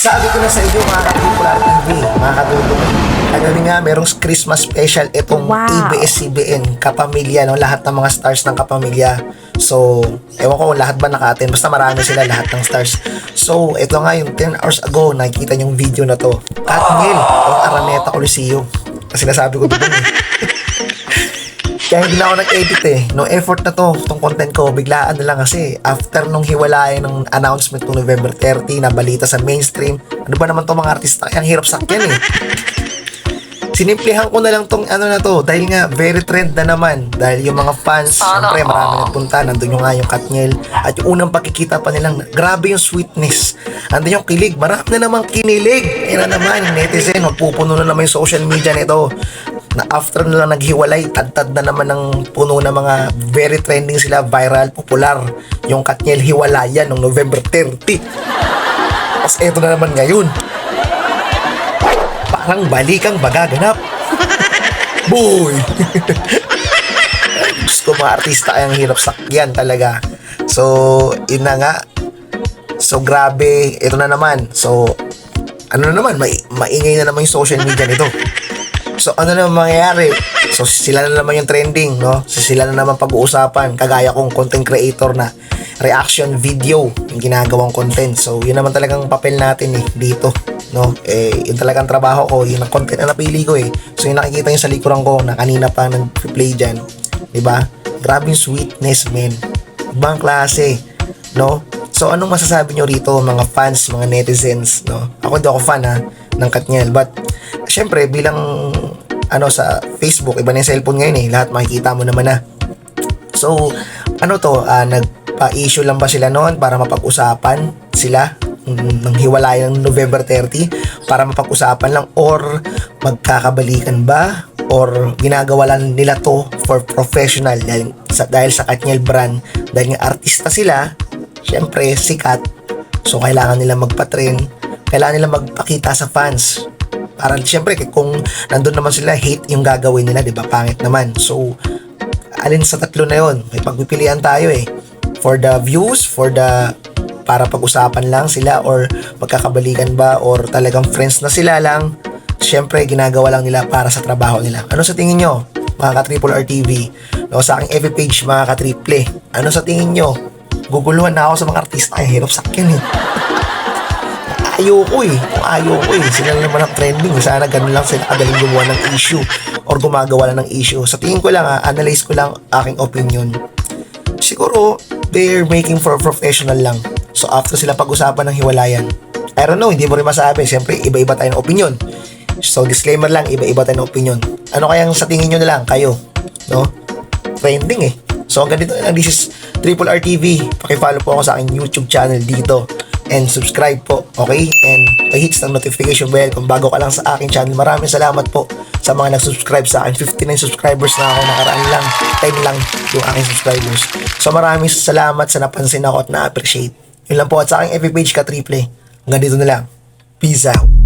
Sabi ko na sa inyo mga ka-Triple TV, mga kadudong, kagabi nga merong Christmas special itong ABS-CBN Kapamilya, no? Lahat ng mga stars ng Kapamilya. So, ewan ko lahat ba naka-attend, basta marami sila lahat ng stars. So, ito nga yung 10 hours ago, nakikita yung video na to. Katniel, yung Araneta Coliseum. Kasi nasabi ko doon Kaya hindi na ako nag-edit No effort na to, itong content ko, biglaan na lang kasi after nung hiwalayan ng announcement ng November 30 na balita sa mainstream, ano ba naman to mga artista, kaya ang hirap sakyan Sinimplihan ko na lang tong ano na to dahil nga very trend na naman dahil yung mga fans, syempre marami nagpunta, nandun yung nga yung Katniel at yung unang pagkikita pa nilang grabe yung sweetness, andun yung kilig, marami na namang kinilig, yan na naman yung netizen, magpupuno na naman yung social media nito na after na lang naghiwalay, tad na naman ng puno na mga very trending sila, viral, popular yung Katniel hiwalayan ng November 30. Tapos eto na naman ngayon, parang balikang bagaganap. Boy! Diyos ko, mga artista ay ang hirap sakyan talaga. So, yun na nga. So, grabe. Ito na naman. So, ano na naman, maingay na naman yung social media nito. So, ano na mangyayari? So, sila na naman yung trending, no? So, sila na naman pag-uusapan. Kagaya kong content creator na reaction video yung ginagawang content. So, yun naman talagang papel natin dito, no? Yun talagang trabaho ko, yun ang content na napili ko So, yung nakikita nyo sa likuran ko na kanina pa nag-play dyan, diba? Grabe yung sweetness, man. Ibang klase, no? So, anong masasabi nyo rito, mga fans, mga netizens, no? Ako hindi ako fan, ng Katniel. But, syempre, bilang, sa Facebook, iba na yung cellphone ngayon, lahat makikita mo naman na. So, nagpa-issue lang ba sila noon para mapag-usapan sila ng hiwalayan ng November 30 para mapag-usapan lang or magkakabalikan ba or ginagawa lang nila to for professional dahil sa Katniel brand, dahil nga artista sila, syempre sikat, so kailangan nila magpa-trend, kailangan nila magpakita sa fans para syempre kung nandun naman sila, hate yung gagawin nila, diba, pangit naman. So alin sa tatlo na yon, may pagpipilian tayo for the views, para pag-usapan lang sila or magkakabalikan ba or talagang friends na sila lang, syempre ginagawa lang nila para sa trabaho nila. Ano sa tingin nyo, mga ka-Triple R TV, no, sa aking FB page, mga ka-Triple, ano sa tingin nyo? Guguluhan na ako sa mga artista, ay hirap sakyan ayoko sila naman ang trending, sana ganun lang sila kagaling gumawa ng issue or gumagawa lang ng issue. Sa tingin ko lang analyze ko lang aking opinion, siguro they're making for professional lang. So after sila pag-usapan ng hiwalayan, I don't know, hindi mo rin masabi, siyempre iba-iba tayo ng opinion. So disclaimer lang, iba-iba tayo ng opinion. Ano kayang sa tingin nyo na lang kayo, no? Trending So hanggang dito na lang, this is Triple R TV. Paki-follow po ako sa aking YouTube channel dito and subscribe po, okay? And pa-hits ng notification bell kung bago ka lang sa aking channel. Maraming salamat po sa mga nag-subscribe sa akin. 59 subscribers na ako, nakaraan lang, 10 lang yung aking subscribers. So maraming salamat sa napansin ako at na-appreciate. Yun lang po, at sa aking FB page ka-Triple. Hanggang dito na lang. Peace out.